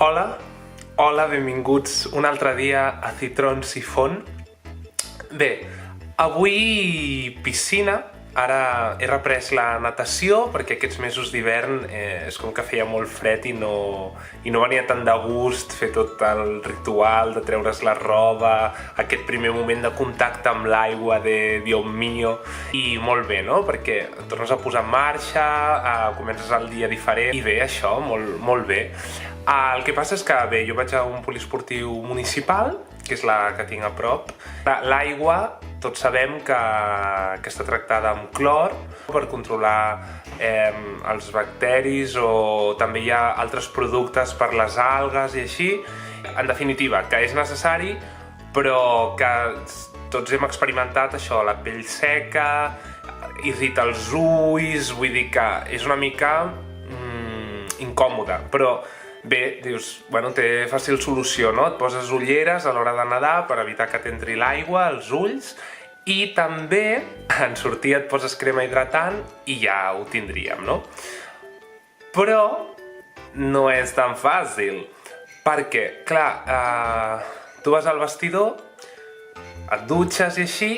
Hola, hola, benvinguts un altre dia a Citrons i Font. Bé, avui piscina. Ara he reprès la natació perquè aquests mesos d'hivern és com que feia molt fred i no venia tant de gust fer tot el ritual de treure's la roba, aquest primer moment de contacte amb l'aigua de Dios mío, i molt bé, no? Perquè et tornes a posar en marxa, comences el dia diferent i bé, això, molt bé. El que passa és que, bé, jo vaig a un poliesportiu municipal, que és la que tinc a prop. L'aigua, tots sabem que està tractada amb clor per controlar els bacteris, o també hi ha altres productes per les algues i així. En definitiva, que és necessari, però que tots hem experimentat això, la pell seca, irrita els ulls, vull dir que és una mica incòmode, però bé, dius, bueno, té fàcil solució, no? Et poses ulleres a l'hora de nedar per evitar que t'entri l'aigua als ulls, i també en sortir et poses crema hidratant i ja ho tindríem, no? Però no és tan fàcil, perquè, clar, tu vas al vestidor, et dutxes i així,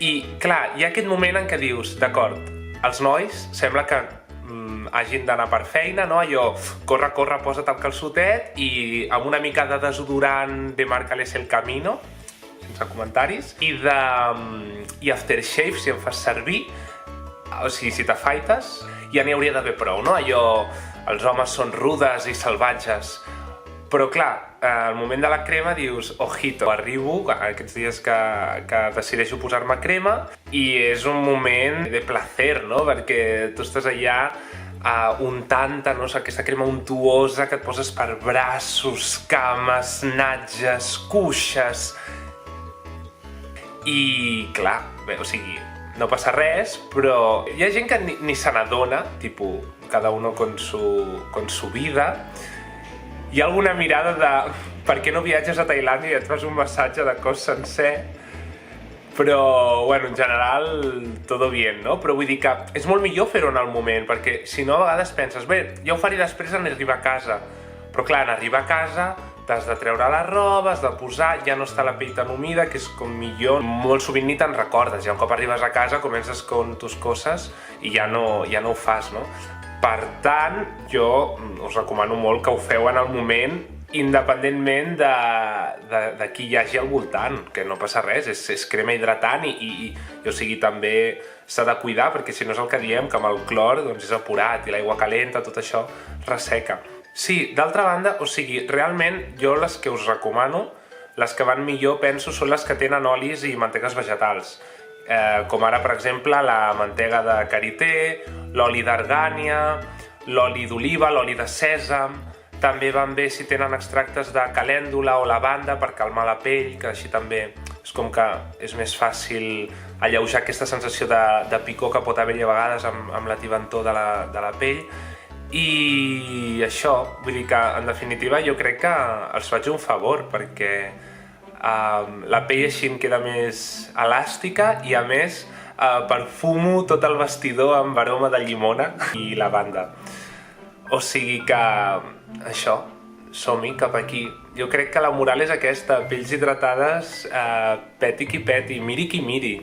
i clar, hi ha aquest moment en què dius, d'acord, els nois sembla que hagin d'anar per feina, no? Allò, corre, posa't el calçotet i amb una mica de desodorant de Márcales el Camino, sense comentaris, i aftershave, si en fas servir, o sigui, si t'afaites, ja n'hi hauria d'haver prou, no? Allò, els homes són rudes i salvatges, però clar, al moment de la crema dius, ojito, arribo aquests dies que decideixo posar-me crema i és un moment de placer, no? Perquè tu estàs allà untant-te, no? Aquesta crema untuosa que et poses per braços, cames, natges, cuixes. I clar, bé, o sigui, no passa res, però hi ha gent que ni se n'adona, tipus, cada uno con su vida. Hi ha alguna mirada de per què no viatges a Tailàndia i et fas un massatge de cos sencer, però, bueno, en general, todo bien, no? Però vull dir que és molt millor fer-ho en el moment, perquè si no, a vegades penses, bé, ja ho faré després en arribar a casa, però clar, en arribar a casa t'has de treure la roba, has de posar, ja no està la pell tan humida, que és com millor. Molt sovint ni te'n recordes, ja un cop arribes a casa comences con tus coses i ja no ho fas, no? Per tant, jo us recomano molt que ho feu en el moment, independentment de qui hi hagi al voltant, que no passa res, és crema hidratant i o sigui, també s'ha de cuidar, perquè si no és el que diem, que amb el clor doncs, és apurat i l'aigua calenta, tot això resseca. Sí, d'altra banda, o sigui, realment jo les que us recomano, les que van millor, penso, són les que tenen olis i mantegues vegetals. Com ara, per exemple, la mantega de karité, l'oli d'argània, l'oli d'oliva, l'oli de sèsam. També van bé si tenen extractes de calèndula o lavanda per calmar la pell, que així també és com que és més fàcil alleujar aquesta sensació de picor que pot haver-hi a vegades amb la tibantor de la pell. I això, vull dir que, en definitiva, jo crec que els faig un favor, perquè la pell així em queda més elàstica i, a més, perfumo tot el vestidor amb aroma de llimona i lavanda. O sigui que, això, som-hi cap aquí. Jo crec que la moral és aquesta, pells hidratades, peti qui peti, miri qui miri.